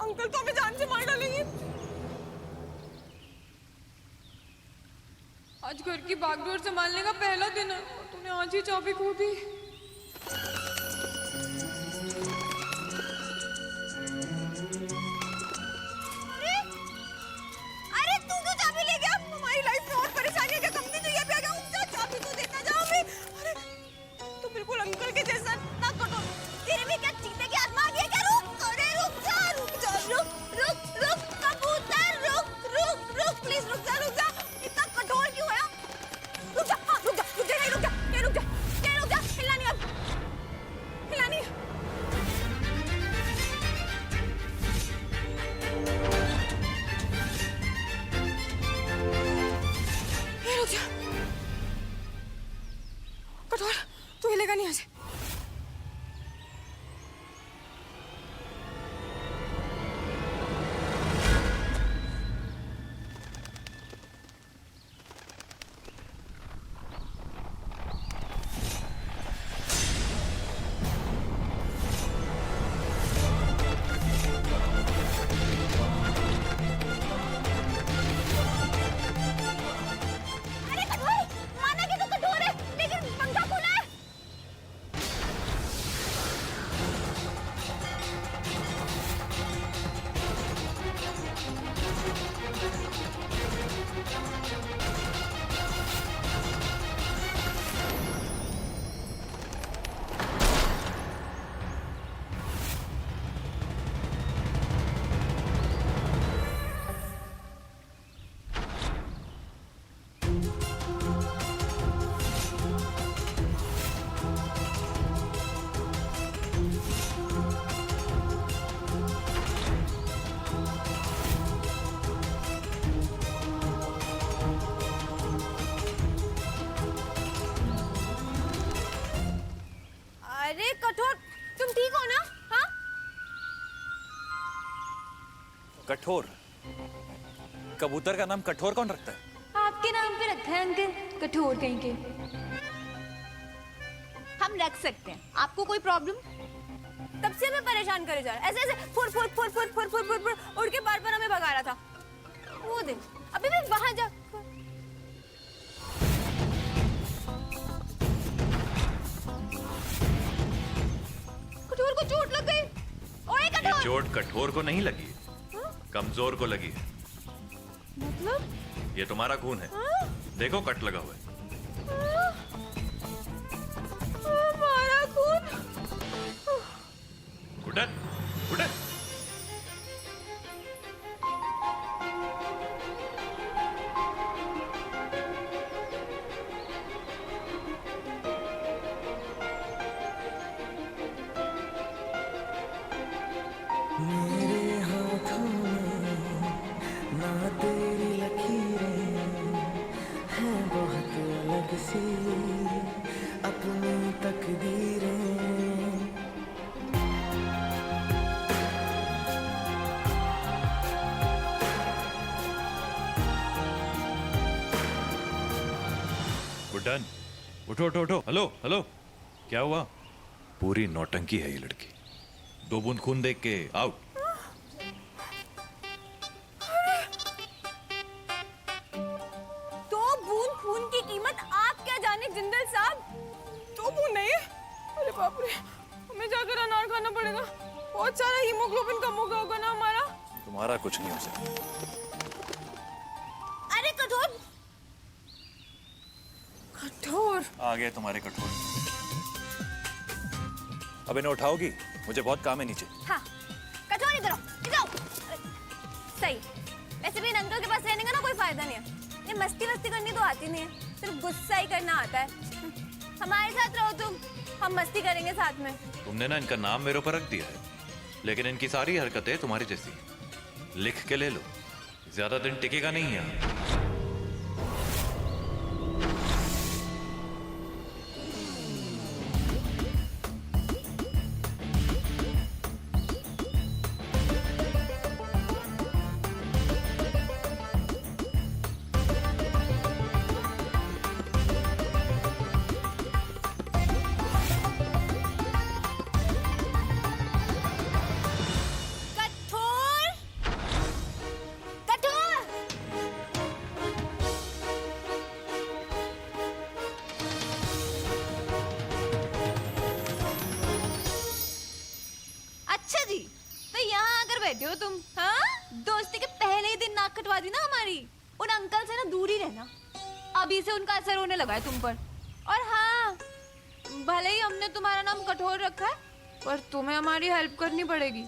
Uncle तो हमें जान से मार डालेंगे। आज घर की बागडोर संभालने का पहला दिन है और तूने आज ही चाबी खो दी। अरे तू क्यों चाबी ले गया? हमारी लाइफ में और परेशानियां क्या कम थी जो ये पे आ गया? जा चाबी तो देता जा हमें। अरे तू बिल्कुल अंकल के जैसा ना कटो। तेरे में क्या चीते की आत्मा आ गई है क्या? रुक, अरे रुक जा रुक रुक रुक कबूतर रुक रुक रुक प्लीज रुक जा। इतना कठोर क्यों है? रुक जा नहीं रुक जा हिलना नहीं अब, हिलना नहीं। रुक जा कठोर, तू हिलेगा नहीं आज। अरे कठोर, माना कि तू कठोर है, लेकिन पंखा खुला है। अरे कठोर, तुम ठीक हो ना? हाँ? कठोर? कबूतर का नाम कठोर कौन रखता है? आपके नाम पे रखा है अंकल, कठोर कहीं के। हम रख सकते हैं, आपको कोई प्रॉब्लम? तब से हमें परेशान करे जा रहा है, ऐसे फुर उड़ के बार हमें भगा रहा था। वो देख, अभी भी वहां जा। कठोर को चोट लग गई। ओए ये कठोर! चोट कठोर को नहीं लगी, कमजोर को लगी है। मतलब? ये तुम्हारा खून है, देखो कट लगा हुआ है। हमारा खून? उठन, उठन। मेरे हाथों में ना तेरी लकीरें हैं, बहुत अलग सी अपनी तकदीरें। उठन, उठो उठो उठो। हेलो हेलो, क्या हुआ? पूरी नौटंकी है ये लड़की। 2 बूंद खून देख के आउट। दो बूंद खून की कीमत आप क्या जाने जिंदल साहब? 2 बूंद नहीं? अरे बाप रे, हमें जाकर अनार खाना पड़ेगा। बहुत सारा हीमोग्लोबिन कम हो गया होगा ना हमारा। तुम्हारा कुछ नहीं हो सकता। अरे कठोर! कठोर! आ गए तुम्हारे कठोर। अब इन्हें उठाओगी? मुझे बहुत काम है नीचे। हाँ, कठोर इधर आओ, इधर आओ। सही। वैसे भी इन अंकल के पास रहने का ना कोई फायदा नहीं है। ये मस्ती करनी तो आती नहीं है, सिर्फ गुस्सा ही करना आता है। हमारे साथ रहो तुम, हम मस्ती करेंगे साथ में। तुमने ना इनका नाम मेरे ऊपर रख दिया है, लेकिन इनकी सारी हरकतें तुम्हारी जैसी। लिख के ले लो, ज्यादा दिन टिकेगा नहीं यहाँ। कठोर! अच्छा जी, तो यहाँ आकर बैठे हो तुम? हाँ, दोस्ती के पहले ही दिन नाक कटवा दी ना हमारी। उन अंकल से ना दूर ही रहना, अभी से उनका असर होने लगा है तुम पर। और हाँ, भले ही हमने तुम्हारा नाम कठोर रखा है, पर तुम्हें हमारी हेल्प करनी पड़ेगी।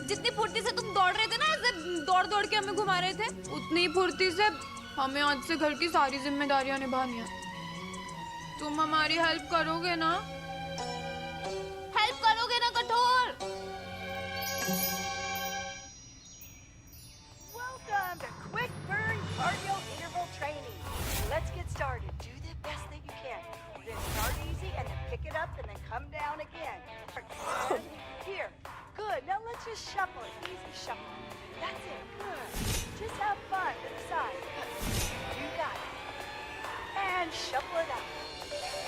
जितनी फुर्ती से तुम दौड़ रहे थे ना, ऐसे दौड़ दौड़ के हमें घुमा रहे थे, उतनी ही फुर्ती से हमें आज से घर की सारी जिम्मेदारियां निभानी है। तुम हमारी हेल्प करोगे ना? हेल्प करोगे ना कठोर? Welcome to Quick Burn Cardio Interval Training. Let's get started. Do the best that you can. Then start easy and then pick it up and then come down again. Here. Good. Now let's just shuffle it. Easy shuffle. That's it. Good. Just have fun to the side. Good. You got it. And shuffle it out.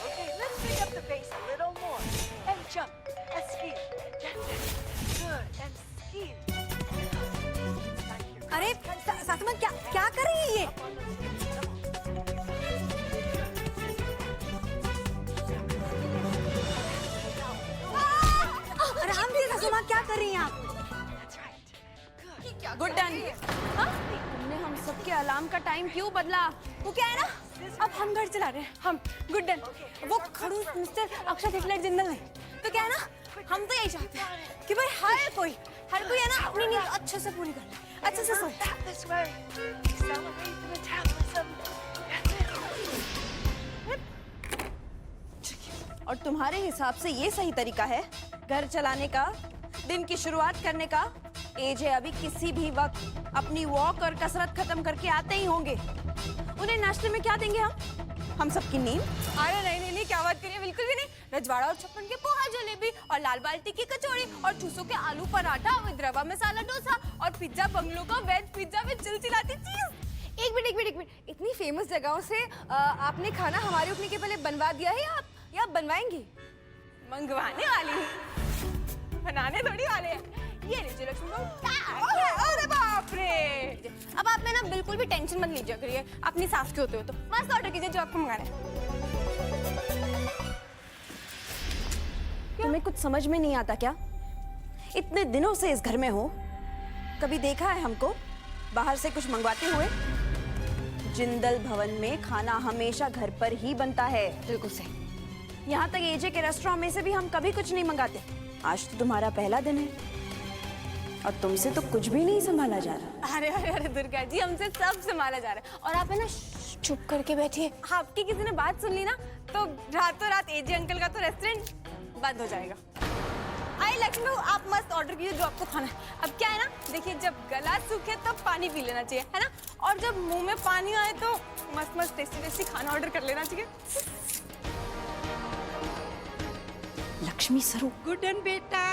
Okay, let's pick up the base a little more. And jump. And ski. That's it. Good. And ski. अरे सासमा क्या कर रही है ये? आराम से सासमा, क्या कर रही हैं आप? Good done. तुमने हम सबके अलार्म का टाइम क्यों बदला? वो क्या है ना, अब हम घर चला रहे हैं, हम गुड डन। वो खड़ूस मिस्टर अक्षय हिटलर जिंदल नहीं, तो क्या है ना, हम तो यही चाहते हैं कि भाई हर कोई है ना अपनी नींद अच्छे से पूरी कर ले, अच्छे से सोए। This way. Accelerate the metabolism. और तुम्हारे हिसाब से ये सही तरीका है घर चलाने का, दिन की शुरुआत करने का? एजे अभी किसी भी वक्त अपनी वॉक और कसरत खत्म करके आते ही होंगे। उन्हें नाश्ते में क्या देंगे हम सबकी नींद? अरे नहीं, क्या बात करिए, बिल्कुल भी नहीं। रजवाड़ा और छप्पन के पोहा जलेबी और लाल बाल्टी की कचौड़ी और ठूसों के आलू पराठा विद रवा मसाला डोसा और पिज्जा बंगलो का वेज पिज्जा विद चिलचिलाती चीज। एक मिनट, इतनी फेमस जगहों से आपने खाना हमारे रुकने के पहले बनवा दिया है या बनवाएंगी? मंगवाने वाली हूँ, बनाने थोड़ी वाले हैं। ये लीजिए लक्ष्मी बहू। अरे बाप रे, अब आप में ना बिल्कुल भी टेंशन मत लीजिए करिए, अपनी सास के होते हो तो मस्त ऑर्डर कीजिए जो आपको मंगाना है। तुम्हें कुछ समझ में नहीं आता क्या? इतने दिनों से इस घर में हो, कभी देखा है हमको बाहर से कुछ मंगवाते हुए? जिंदल भवन में खाना हमेशा घर पर ही बनता है। बिल्कुल सही। यहाँ तक एजे के रेस्टोरेंट में से भी हम कभी कुछ नहीं मंगाते। आज तो तुम्हारा पहला दिन है और तुमसे तो कुछ भी नहीं संभाला जा रहा। अरे दुर्गा जी, हमसे सब संभाला जा रहा है। और आप है ना चुप करके बैठिए। आपकी किसी ने बात सुन ली ना तो रातों रात एजे अंकल का तो रेस्टोरेंट बंद हो जाएगा। आइए लक्ष्मी बहू, आप मस्त ऑर्डर कीजिए जो आपको खाना है। अब क्या है ना, देखिए जब गला सूखे तब पानी पी लेना चाहिए, है ना? और जब मुंह में पानी आए तो मस्त टेस्टी खाना ऑर्डर कर लेना चाहिए। लक्ष्मी सरू। गुडन बेटा,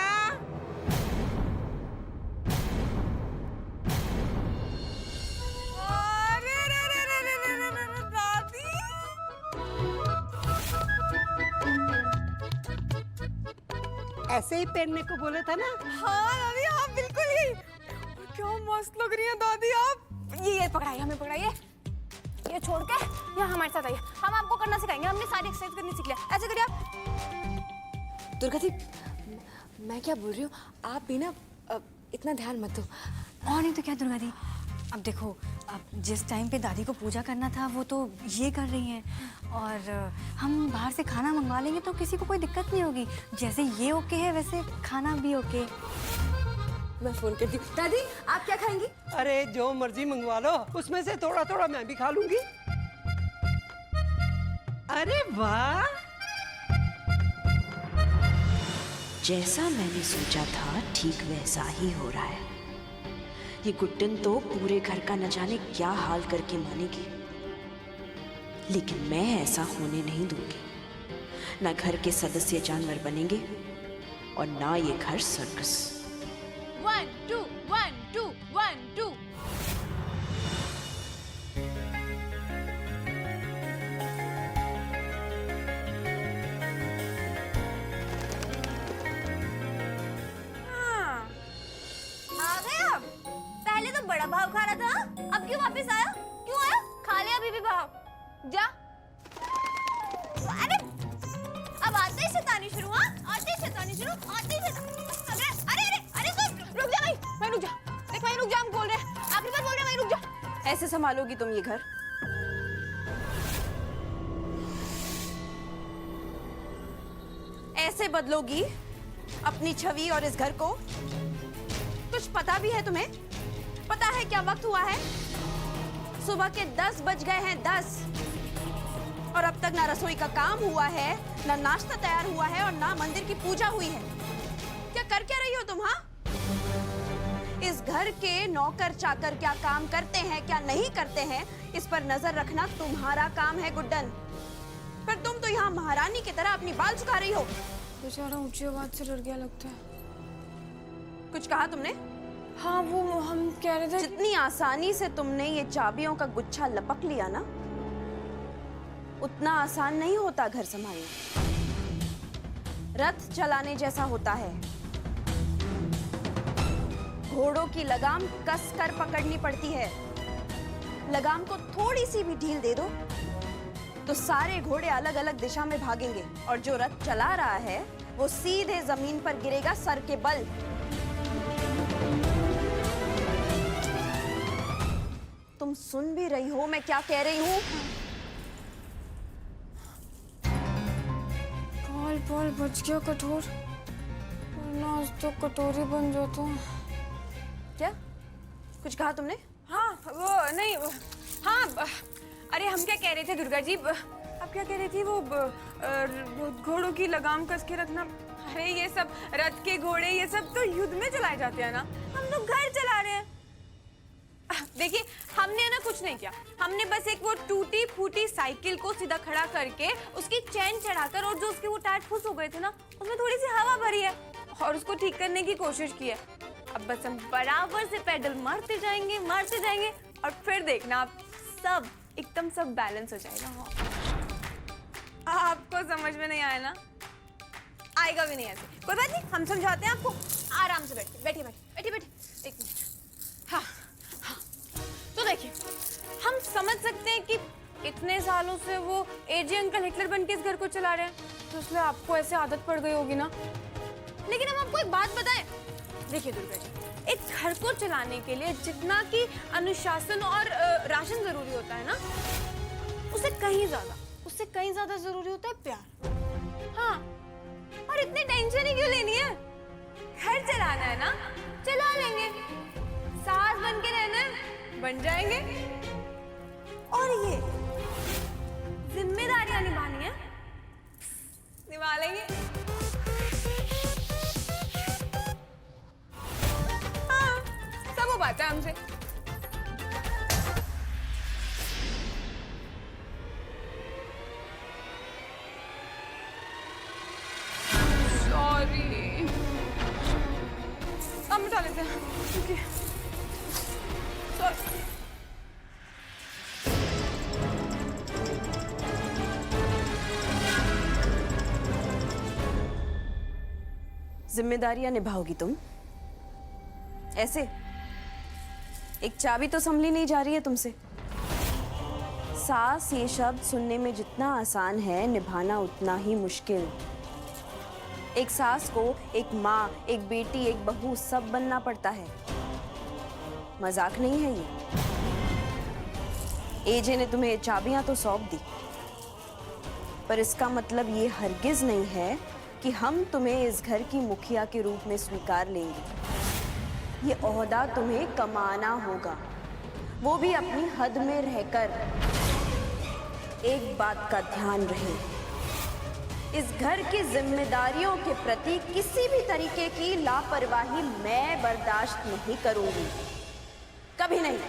ऐसे ही पहनने को बोला था ना? हाँ दादी, आप बिल्कुल ही। क्या मस्त लग रही है दादी आप। ये पकड़ाइए, हमें पकड़ाइए। ये छोड़ के यहाँ हमारे साथ आइए, हम आपको करना सिखाएंगे। हमने सारी एक्सरसाइज करनी सीख लिया। ऐसे करिए आप। दुर्गा जी, मैं क्या बोल रही हूँ, आप भी ना इतना ध्यान मत दो। और नहीं तो क्या दुर्गा दी, अब देखो, अब जिस टाइम पे दादी को पूजा करना था वो तो ये कर रही हैं, और हम बाहर से खाना मंगवा लेंगे तो किसी को कोई दिक्कत नहीं होगी। जैसे ये ओके है वैसे खाना भी ओके। मैं फोन करती हूँ। दादी, आप क्या खाएंगी? अरे जो मर्जी मंगवा लो, उसमें से थोड़ा थोड़ा मैं भी खा लूंगी। अरे वाह, जैसा मैंने सोचा था ठीक वैसा ही हो रहा है। ये गुड्डन तो पूरे घर का न जाने क्या हाल करके मानेगी, लेकिन मैं ऐसा होने नहीं दूंगी। ना घर के सदस्य जानवर बनेंगे और ना ये घर सर्कस। 1 2 1 2 1 2। आ गए आप? पहले तो बड़ा भाव खा रहा था, अब क्यों वापस आया? क्यों आया? खा ले अभी भी भाव। जा। अरे अब आते ही शैतानी शुरू। हाँ, आते ही शैतानी शुरू, आते ही शैतानी। ऐसे संभालोगी तुम ये घर? ऐसे बदलोगी अपनी छवि और इस घर को? कुछ पता भी है तुम्हें? पता है क्या वक्त हुआ है? सुबह के 10 बज गए हैं, 10। और अब तक ना रसोई का काम हुआ है, ना नाश्ता तैयार हुआ है और ना मंदिर की पूजा हुई है। क्या कर क्या रही हो तुम? हाँ, इस घर के नौकर चाकर क्या काम करते हैं, क्या नहीं करते हैं, इस पर नजर रखना तुम्हारा काम है गुड्डन। पर तुम तो यहाँ महारानी की तरह अपनी बाल झुका रही हो। बेचारा ऊंची आवाज से डर गया लगता है। कुछ कहा तुमने? हाँ, वो हम कह रहे थे जितनी आसानी से तुमने ये चाबियों का गुच्छा लपक लिया ना, उतना आसान नहीं होता घर संभालना। रथ चलाने जैसा होता है। घोड़ों की लगाम कस कर पकड़नी पड़ती है। लगाम को थोड़ी सी भी ढील दे दो तो सारे घोड़े अलग अलग दिशा में भागेंगे और जो रथ चला रहा है वो सीधे जमीन पर गिरेगा सर के बल। तुम सुन भी रही हो मैं क्या कह रही हूँ? पॉल बच गया कठोर, वरना आज तो कटोरी बन जाता। क्या कुछ कहा तुमने? हाँ, वो नहीं, हाँ, अरे हम क्या कह रहे थे दुर्गा जी, आप क्या कह रही थी? वो घोड़ों की लगाम कस के रखना। अरे ये सब रथ के घोड़े ये सब तो युद्ध में चलाए जाते हैं ना, हम तो घर चला रहे हैं। देखिए हमने ना कुछ नहीं किया, हमने बस एक वो टूटी फूटी साइकिल को सीधा खड़ा करके उसकी चैन चढ़ाकर और जो उसके वो टायर फुस हो गए थे ना उसमें थोड़ी सी हवा भरी है और उसको ठीक करने की कोशिश की है। अब बस हम बराबर से पेडल मारते जाएंगे और फिर देखना आप सब एकदम सब बैलेंस हो जाएगा। हाँ, आपको समझ में नहीं आया ना? आएगा भी नहीं ऐसे। कोई बात नहीं, हम समझाते हैं आपको। आराम से बैठिए। एक मिनट। हाँ, तो देखिए हम समझ सकते हैं कि इतने सालों से वो एजे अंकल हिटलर बन के इस घर को चला रहे हैं, तो इसलिए आपको ऐसे आदत पड़ गई होगी ना। लेकिन हम आपको एक बात बताएं, देखिए दुर्गा जी, एक घर को चलाने के लिए जितना कि अनुशासन और राशन जरूरी होता है ना, उससे कहीं ज्यादा जरूरी होता है प्यार। हाँ, और इतनी टेंशन ही क्यों लेनी है? घर चलाना है ना, चला लेंगे। सास बन के रहना है, बन जाएंगे। और ये जिम्मेदारियां निभानी है, निभा लेंगे। हाँ, सब वो बात है हमसे। सॉरी, हम उठा लेते हैं। Okay, sorry. जिम्मेदारियां निभाओगी तुम ऐसे? एक चाबी तो संभली नहीं जा रही है तुमसे। सास ये शब्द सुनने में जितना आसान है, निभाना उतना ही मुश्किल। एक सास को एक माँ, एक बेटी, एक बहू सब बनना पड़ता है। मजाक नहीं है ये। एजे ने तुम्हें चाबियां तो सौंप दी, पर इसका मतलब ये हरगिज नहीं है कि हम तुम्हें इस घर की मुखिया के रूप में स्वीकार लेंगे। ये ओहदा तुम्हें कमाना होगा, वो भी अपनी हद में रहकर। एक बात का ध्यान रहे, इस घर की जिम्मेदारियों के प्रति किसी भी तरीके की लापरवाही मैं बर्दाश्त नहीं करूंगी, कभी नहीं।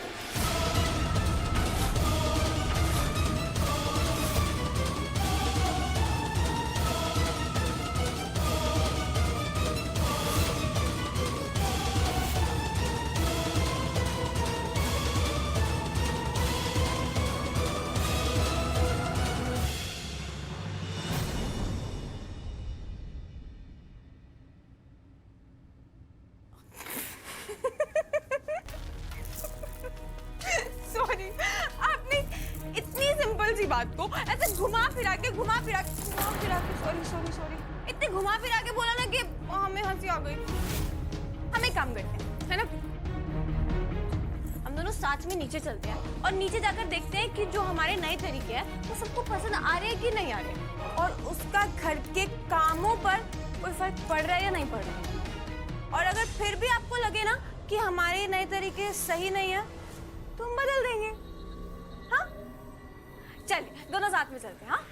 बात को ऐसे घुमा फिरा के सॉरी इतने घुमा फिरा के बोला ना कि हमें हंसी आ गई। हम एक काम करते हैं, है ना, हम दोनों साथ में नीचे चलते हैं और नीचे जाकर देखते हैं कि जो हमारे नए तरीके हैं वो सबको पसंद आ रहे हैं कि नहीं आ रहे, और उसका घर के कामों पर कोई फर्क पड़ रहा है या नहीं पड़ रहा है। और अगर फिर भी आपको लगे ना कि हमारे नए तरीके सही नहीं है तो हम बदल देंगे। हाँ चलिए दोनों साथ में चलते हैं। हाँ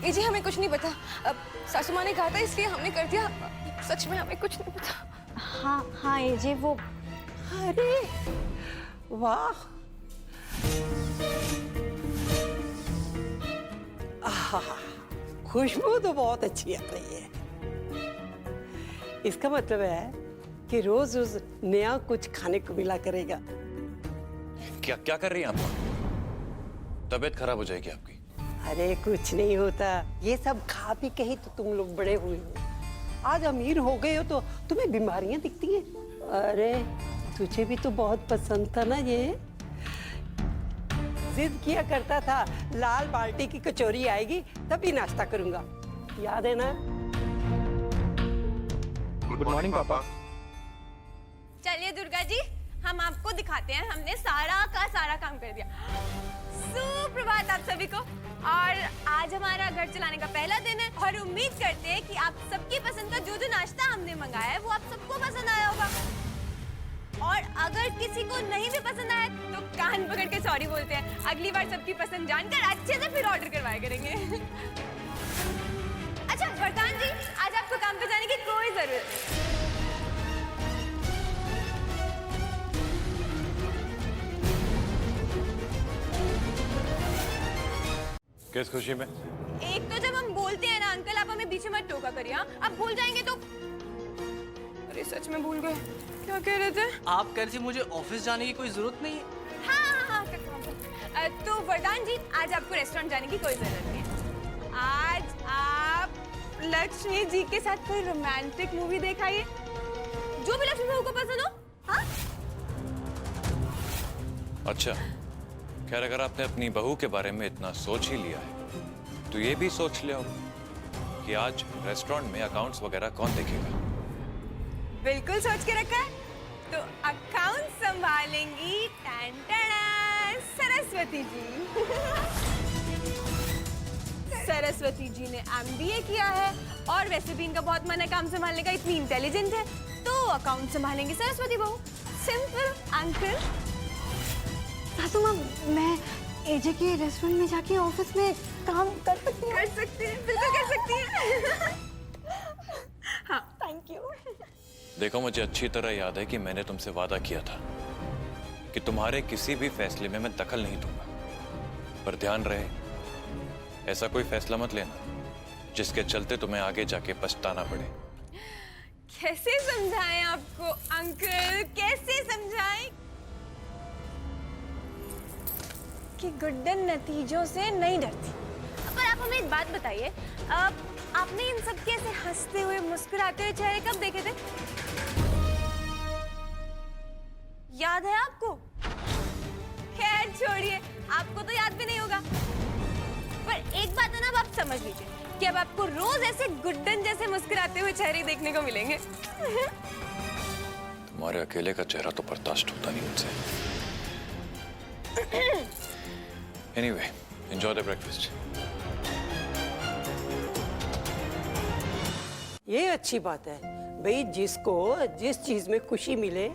जी हमें कुछ नहीं पता। अब सासू माँ ने कहा था इसलिए हमने कर दिया। सच में हमें कुछ नहीं पता। हाँ हाँ एजे वो अरे वाह, आहा, खुशबू तो बहुत अच्छी आ रही है। इसका मतलब है कि रोज रोज नया कुछ खाने को मिला करेगा। क्या क्या कर रही हैं आप? तबीयत खराब हो जाएगी आपकी। अरे कुछ नहीं होता, ये सब खा पी के ही तो तुम लोग बड़े हुए हो। आज अमीर हो गए हो तो तुम्हें बीमारियां दिखती हैं। अरे तुझे भी तो बहुत पसंद था ना ये। जिद किया करता था लाल बाल्टी की कचौरी आएगी तभी नाश्ता करूंगा, याद है ना? गुड मॉर्निंग पापा। चलिए दुर्गा जी हम आपको दिखाते हैं, हमने सारा का सारा काम कर दिया। सुप्रभात आप सभी को। और आज हमारा घर चलाने का पहला दिन है और उम्मीद करते हैं कि आप सबकी पसंद का जो जो नाश्ता हमने मंगाया है वो आप सबको पसंद आया होगा। और अगर किसी को नहीं भी पसंद आया तो कान पकड़ के सॉरी बोलते हैं, अगली बार सबकी पसंद जानकर अच्छे से फिर ऑर्डर करवाया करेंगे। अच्छा वरदान जी, आज आपको काम पे जाने की कोई जरूरत नहीं। किस खुशी में? एक तो जब हम बोलते हैं ना अंकल आप हमें बीच में मत टोका करिए। हाँ आप भूल जाएंगे तो। अरे सच में भूल गए, क्या कह रहे थे? आप कह रही थी मुझे ऑफिस जाने की कोई जरूरत नहीं है। हाँ तो वरदान जी आज आपको रेस्टोरेंट जाने की कोई जरूरत नहीं। आज आप लक्ष्मी जी के साथ कोई रोमांटिक मूवी देखाइए, जो भी लक्ष्मी बहू को पसंद हो। हाँ अच्छा, खैर अगर आपने अपनी बहू के बारे में इतना सोच ही लिया है तो ये भी सोच लिया कि आज रेस्टोरेंट में अकाउंट्स वगैरह कौन देखेगा। बिल्कुल सोच के रखा है। तो अकाउंट संभालेंगी सरस्वती जी। सरस्वती जी ने MBA किया है और वैसे भी इनका बहुत मन है काम संभालने का, इतनी इंटेलिजेंट है, तो अकाउंट संभालेंगी सरस्वती बहू। Simple uncle. सासू माँ मैं एजे के रेस्टोरेंट में जाके ऑफिस में काम कर सकती हूँ? कर सकती हैं, बिल्कुल कर सकती हैं। हाँ थैंक यू। देखो मुझे अच्छी तरह याद है कि मैंने तुमसे वादा किया था कि तुम्हारे किसी भी फैसले में मैं दखल नहीं दूंगा, पर ध्यान रहे ऐसा कोई फैसला मत लेना जिसके चलते तुम्हें आगे जाके पछताना पड़े। कैसे समझाएं आपको अंकल, कैसे समझाएं कि गुड्डन नतीजों से नहीं डरती। पर आप हमें एक बात बताइए, आपने इन सब के ऐसे हंसते हुए मुस्कुराते हुए चेहरे कब देखे थे? याद है आपको? खैर छोड़िए, आपको तो याद भी नहीं होगा। पर एक बात है ना, अब आप समझ लीजिए कि अब आपको रोज ऐसे गुड्डन जैसे मुस्कुराते हुए चेहरे देखने को मिलेंगे। तुम्हारे अकेले का चेहरा तो बर्दाश्त होता नहीं मुझसे। Anyway, enjoy the breakfast. ये अच्छी बात है भाई, जिसको जिस चीज में खुशी मिले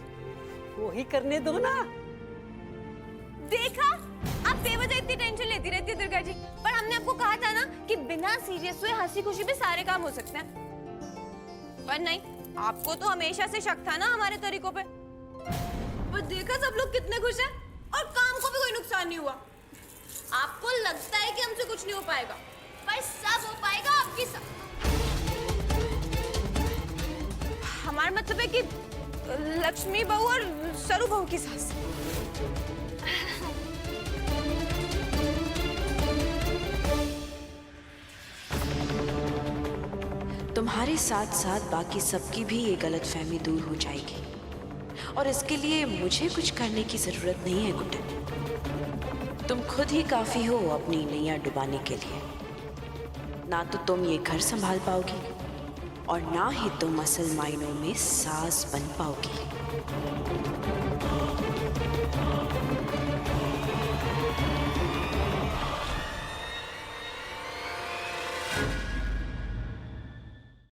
वो ही करने दो ना। देखा, आप बेवजह इतनी टेंशन लेती रहती है दुर्गा जी, पर हमने आपको कहा था ना कि बिना सीरियस हुए हंसी खुशी भी सारे काम हो सकते हैं। पर नहीं, आपको तो हमेशा से शक था ना हमारे तरीकों पे। पर देखा सब लोग कितने खुश हैं और काम को भी कोई नुकसान नहीं हुआ। आपको लगता है कि हमसे कुछ नहीं हो पाएगा, पर सब हो पाएगा आपकी सब। हमारा मतलब है कि लक्ष्मी बहू और सरू बहू की सास। तुम्हारे साथ साथ बाकी सबकी भी ये गलतफहमी दूर हो जाएगी और इसके लिए मुझे कुछ करने की जरूरत नहीं है गुड्डन। तुम खुद ही काफी हो अपनी नैया डुबाने के लिए। ना तो तुम ये घर संभाल पाओगी और ना ही तुम असल मायनों में सास बन पाओगी।